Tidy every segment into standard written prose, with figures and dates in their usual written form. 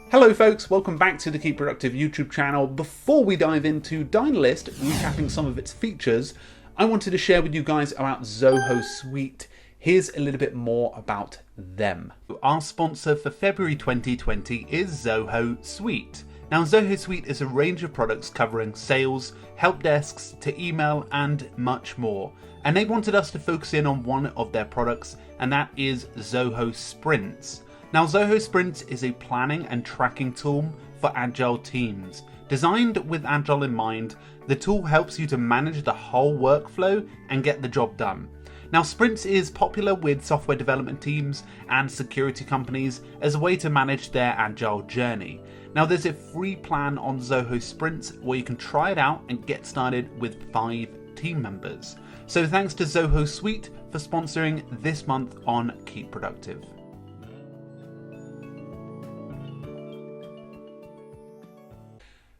Hello folks, welcome back to the Keep Productive YouTube channel. Before we dive into Dynalist, recapping some of its features, I wanted to share with you guys about Zoho Suite. Here's a little bit more about them. Our sponsor for February 2020 is Zoho Suite. Now Zoho Suite is a range of products covering sales, help desks, to email and much more. And they wanted us to focus in on one of their products, and that is Zoho Sprints. Now Zoho Sprints is a planning and tracking tool for agile teams. Designed with agile in mind, the tool helps you to manage the whole workflow and get the job done. Now Sprints is popular with software development teams and security companies as a way to manage their agile journey. Now there's a free plan on Zoho Sprints where you can try it out and get started with 5 team members. So thanks to Zoho Suite for sponsoring this month on Keep Productive.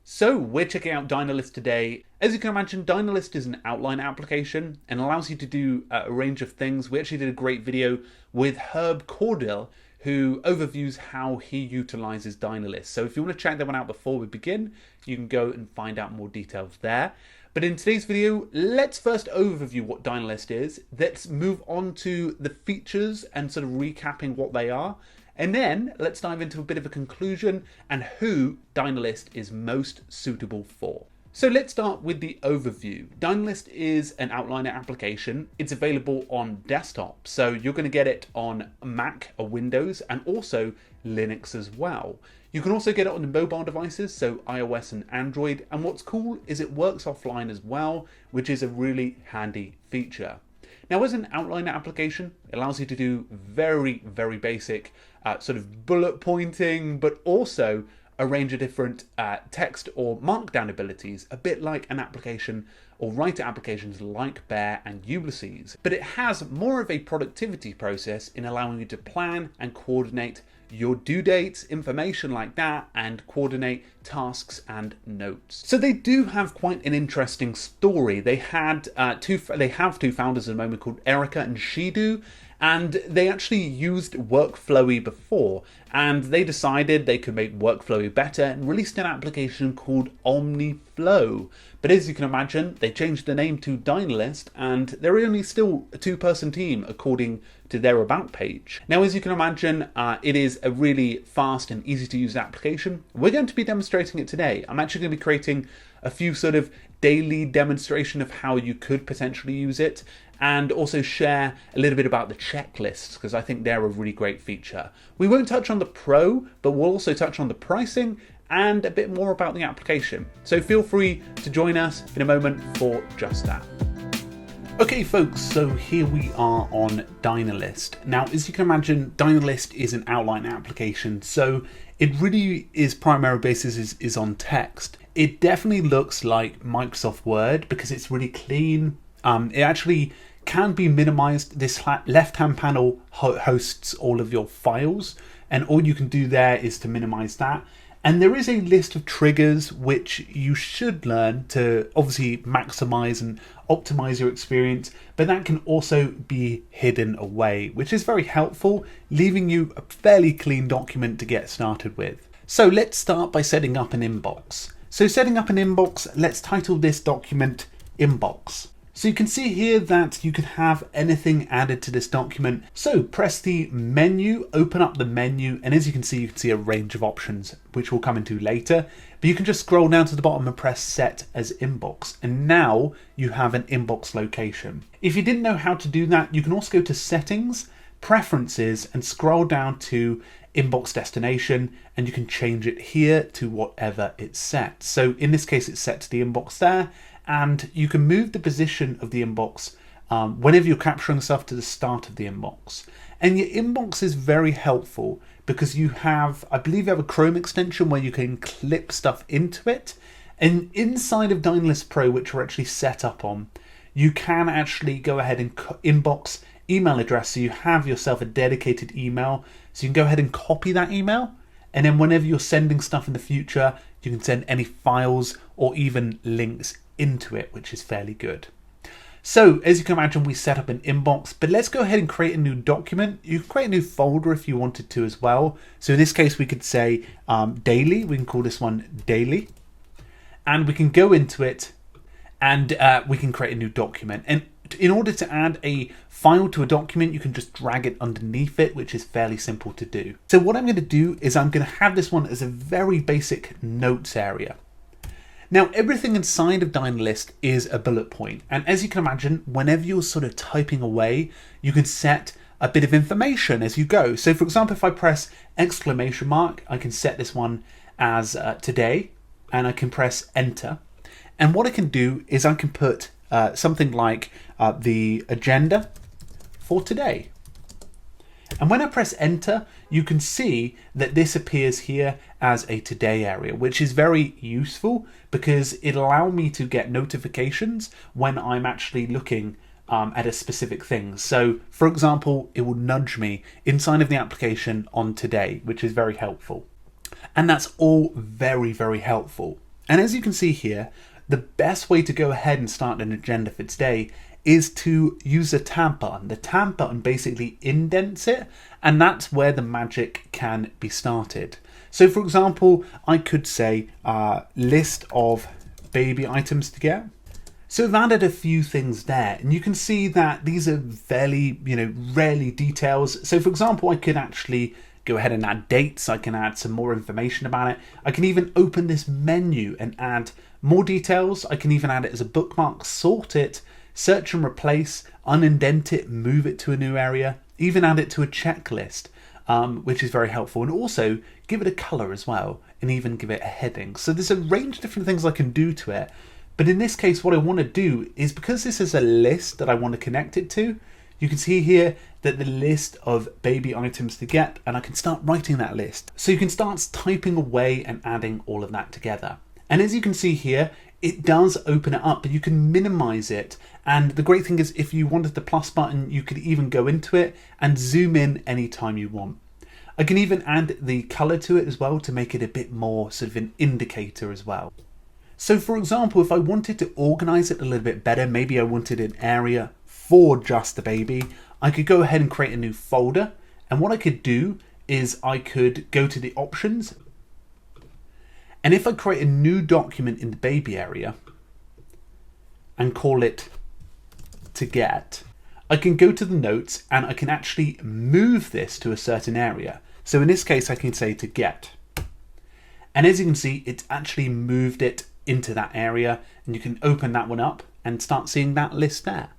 So we're checking out Dynalist today. As you can imagine, Dynalist is an outline application and allows you to do a range of things. We actually did a great video with Herb Cordell, who overviews how he utilizes Dynalist. So if you want to check that one out before we begin, you can go and find out more details there. But in today's video, let's first overview what Dynalist is. Let's move on to the features and sort of recapping what they are. And then let's dive into a bit of a conclusion and who Dynalist is most suitable for. So let's start with the overview. Dynalist is an outliner application. It's available on desktop. So you're going to get it on Mac or Windows and also Linux as well. You can also get it on mobile devices, so iOS and Android. And what's cool is it works offline as well, which is a really handy feature. Now, as an outliner application, it allows you to do very, very basic sort of bullet pointing, but also a range of different text or markdown abilities, a bit like an application or writer applications like Bear and Ulysses. But it has more of a productivity process in allowing you to plan and coordinate your due dates, information like that, and coordinate tasks and notes. So they do have quite an interesting story. They have two founders at the moment called Erica and Shidu, and they actually used Workflowy before, and they decided they could make Workflowy better and released an application called OmniFlow. But as you can imagine, they changed the name to Dynalist, and they're only still a 2-person team according to their about page. Now, as you can imagine, it is a really fast and easy to use application. We're going to be demonstrating it today. I'm actually going to be creating a few sort of daily demonstration of how you could potentially use it, and also share a little bit about the checklists, because I think they're a really great feature. We won't touch on the Pro, but we'll also touch on the pricing and a bit more about the application. So feel free to join us in a moment for just that. Okay folks, so here we are on Dynalist. Now, as you can imagine, Dynalist is an outline application, so it really is primary basis is on text. It definitely looks like Microsoft Word because it's really clean. It actually can be minimized. This left-hand panel hosts all of your files, and all you can do there is to minimize that. And there is a list of triggers which you should learn to obviously maximize and optimize your experience, but that can also be hidden away, which is very helpful, leaving you a fairly clean document to get started with. So let's start by setting up an inbox. So setting up an inbox, let's title this document Inbox. So you can see here that you can have anything added to this document. So press the menu, open up the menu, and as you can see a range of options, which we'll come into later. But you can just scroll down to the bottom and press set as inbox. And now you have an inbox location. If you didn't know how to do that, you can also go to settings, preferences, and scroll down to inbox destination, and you can change it here to whatever it's set. So in this case, it's set to the inbox there. And you can move the position of the inbox whenever you're capturing stuff to the start of the inbox. And your inbox is very helpful because you have, I believe you have a Chrome extension where you can clip stuff into it. And inside of Dynalist Pro, which we're actually set up on, you can actually go ahead and inbox email address. So you have yourself a dedicated email. So you can go ahead and copy that email. And then whenever you're sending stuff in the future, you can send any files or even links into it, which is fairly good. So as you can imagine, we set up an inbox, but let's go ahead and create a new document. You can create a new folder if you wanted to as well. So in this case, we could say daily. We can call this one daily, and we can go into it and we can create a new document. And in order to add a file to a document, you can just drag it underneath it, which is fairly simple to do. So what I'm going to do is I'm going to have this one as a very basic notes area. Now, everything inside of Dynalist is a bullet point. And as you can imagine, whenever you're sort of typing away, you can set a bit of information as you go. So for example, if I press exclamation mark, I can set this one as today, and I can press enter. And what I can do is I can put something like the agenda for today. And when I press enter, you can see that this appears here as a today area, which is very useful because it allows me to get notifications when I'm actually looking at a specific thing. So for example, it will nudge me inside of the application on today, which is very helpful. And that's all very, very helpful. And as you can see here, the best way to go ahead and start an agenda for today is to use a tab button. The tab button basically indents it, and that's where the magic can be started. So for example, I could say list of baby items to get. So I've added a few things there, and you can see that these are fairly, rarely details. So for example, I could actually go ahead and add dates. I can add some more information about it. I can even open this menu and add more details. I can even add it as a bookmark, sort it, search and replace, unindent it, move it to a new area, even add it to a checklist, which is very helpful. And also give it a color as well, and even give it a heading. So there's a range of different things I can do to it. But in this case, what I want to do is, because this is a list that I want to connect it to, you can see here that the list of baby items to get, and I can start writing that list. So you can start typing away and adding all of that together. And as you can see here, it does open it up, but you can minimize it. And the great thing is, if you wanted the plus button, you could even go into it and zoom in anytime you want. I can even add the color to it as well to make it a bit more sort of an indicator as well. So for example, if I wanted to organize it a little bit better, maybe I wanted an area for just the baby, I could go ahead and create a new folder. And what I could do is I could go to the options. And if I create a new document in the baby area and call it to get, I can go to the notes and I can actually move this to a certain area. So in this case, I can say to get. And as you can see, it's actually moved it into that area, and you can open that one up and start seeing that list there.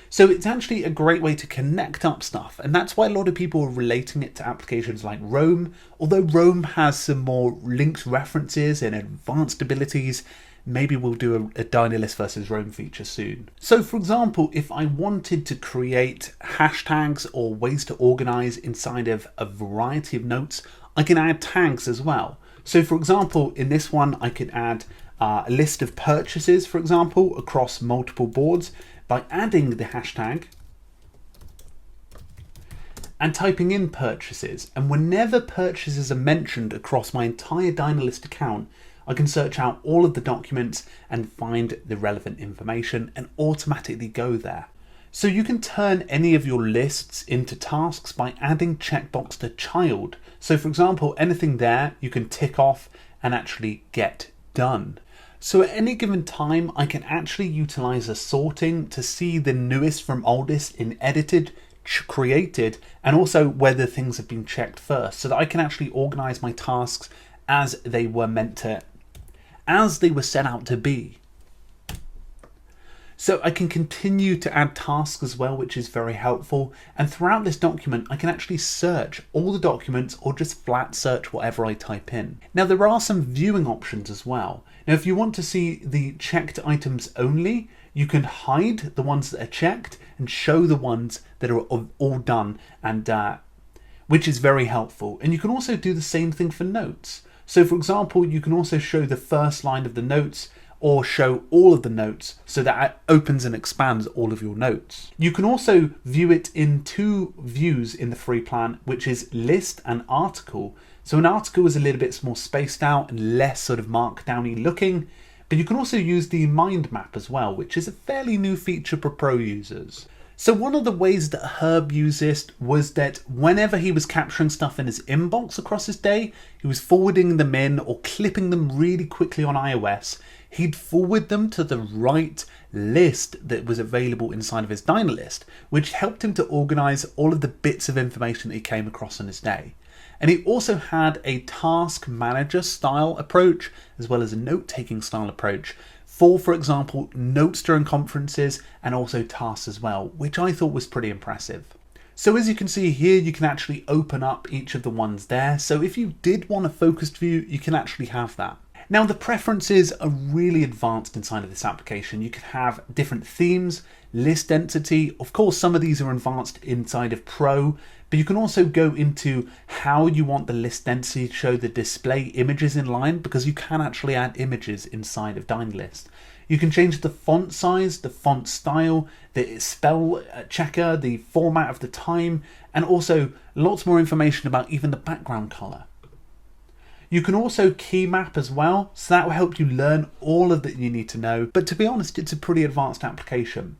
So it's actually a great way to connect up stuff, and that's why a lot of people are relating it to applications like Roam. Although Roam has some more links, references, and advanced abilities, maybe we'll do a Dynalist versus Roam feature soon. So for example, if I wanted to create hashtags or ways to organize inside of a variety of notes, I can add tags as well. So for example, in this one, I could add a list of purchases, for example, across multiple boards by adding the hashtag and typing in purchases. And whenever purchases are mentioned across my entire Dynalist account, I can search out all of the documents and find the relevant information and automatically go there. So you can turn any of your lists into tasks by adding checkbox to child. So for example, anything there you can tick off and actually get done. So at any given time, I can actually utilize a sorting to see the newest from oldest in edited, created, and also whether things have been checked first, so that I can actually organize my tasks as they were set out to be. So I can continue to add tasks as well, which is very helpful. And throughout this document, I can actually search all the documents or just flat search whatever I type in. Now there are some viewing options as well. Now if you want to see the checked items only, you can hide the ones that are checked and show the ones that are all done, and which is very helpful. And you can also do the same thing for notes. So for example, you can also show the first line of the notes or show all of the notes, so that it opens and expands all of your notes. You can also view it in two views in the free plan, which is list and article. So an article is a little bit more spaced out and less sort of markdowny looking, But you can also use the mind map as well, which is a fairly new feature for pro users. So one of the ways that Herb used this was that whenever he was capturing stuff in his inbox across his day, he was forwarding them in or clipping them really quickly on iOS. He'd forward them to the right list that was available inside of his Dynalist, which helped him to organize all of the bits of information that he came across in his day. And he also had a task manager style approach, as well as a note-taking style approach for example, notes during conferences and also tasks as well, which I thought was pretty impressive. So as you can see here, you can actually open up each of the ones there. So if you did want a focused view, you can actually have that. Now the preferences are really advanced inside of this application. You can have different themes, list density. Of course, some of these are advanced inside of Pro, but you can also go into how you want the list density to show the display images in line, because you can actually add images inside of Dynalist. You can change the font size, the font style, the spell checker, the format of the time, and also lots more information about even the background color. You can also key map as well, so that will help you learn all of that you need to know. But to be honest, it's a pretty advanced application.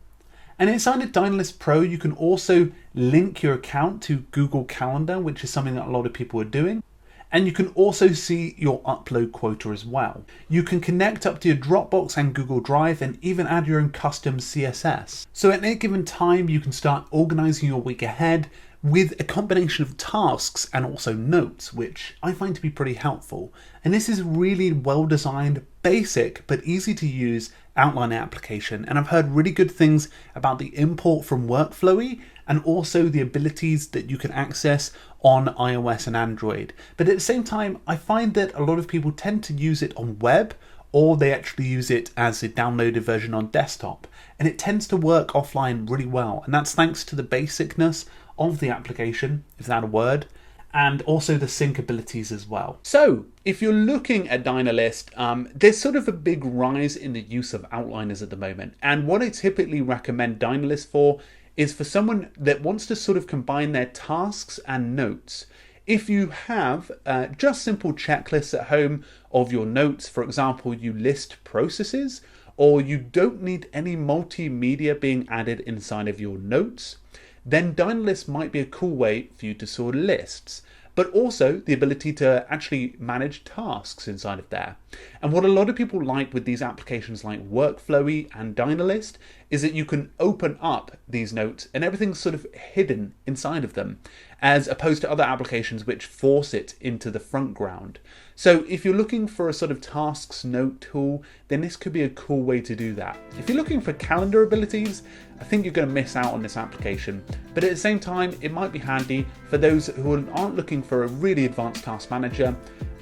And inside of Dynalist Pro, you can also link your account to Google Calendar, which is something that a lot of people are doing. And you can also see your upload quota as well. You can connect up to your Dropbox and Google Drive and even add your own custom CSS. So at any given time, you can start organizing your week ahead with a combination of tasks and also notes, which I find to be pretty helpful. And this is a really well designed, basic, but easy to use outline application. And I've heard really good things about the import from Workflowy and also the abilities that you can access on iOS and Android. But at the same time, I find that a lot of people tend to use it on web, or they actually use it as a downloaded version on desktop. And it tends to work offline really well. And that's thanks to the basicness of the application, is that a word? And also the sync abilities as well. So if you're looking at Dynalist, there's sort of a big rise in the use of outliners at the moment. And what I typically recommend Dynalist for is for someone that wants to sort of combine their tasks and notes. If you have just simple checklists at home of your notes, for example, you list processes, or you don't need any multimedia being added inside of your notes, then Dynalist might be a cool way for you to sort lists, but also the ability to actually manage tasks inside of there. And what a lot of people like with these applications like Workflowy and Dynalist is that you can open up these notes and everything's sort of hidden inside of them, as opposed to other applications which force it into the front ground. So if you're looking for a sort of tasks note tool, then this could be a cool way to do that. If you're looking for calendar abilities, I think you're going to miss out on this application. But at the same time, it might be handy for those who aren't looking for a really advanced task manager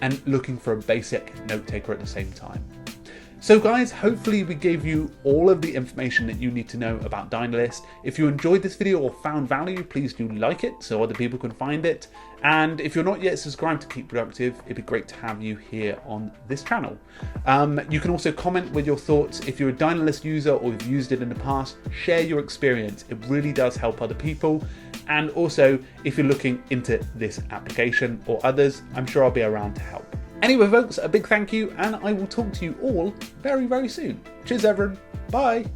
and looking for a basic note taker at the same time. So guys, hopefully we gave you all of the information that you need to know about Dynalist. If you enjoyed this video or found value, please do like it so other people can find it. And if you're not yet subscribed to Keep Productive, it'd be great to have you here on this channel. You can also comment with your thoughts. If you're a Dynalist user or you've used it in the past, share your experience. It really does help other people. And also, if you're looking into this application or others, I'm sure I'll be around to help. Anyway, folks, a big thank you, and I will talk to you all very, very soon. Cheers, everyone. Bye.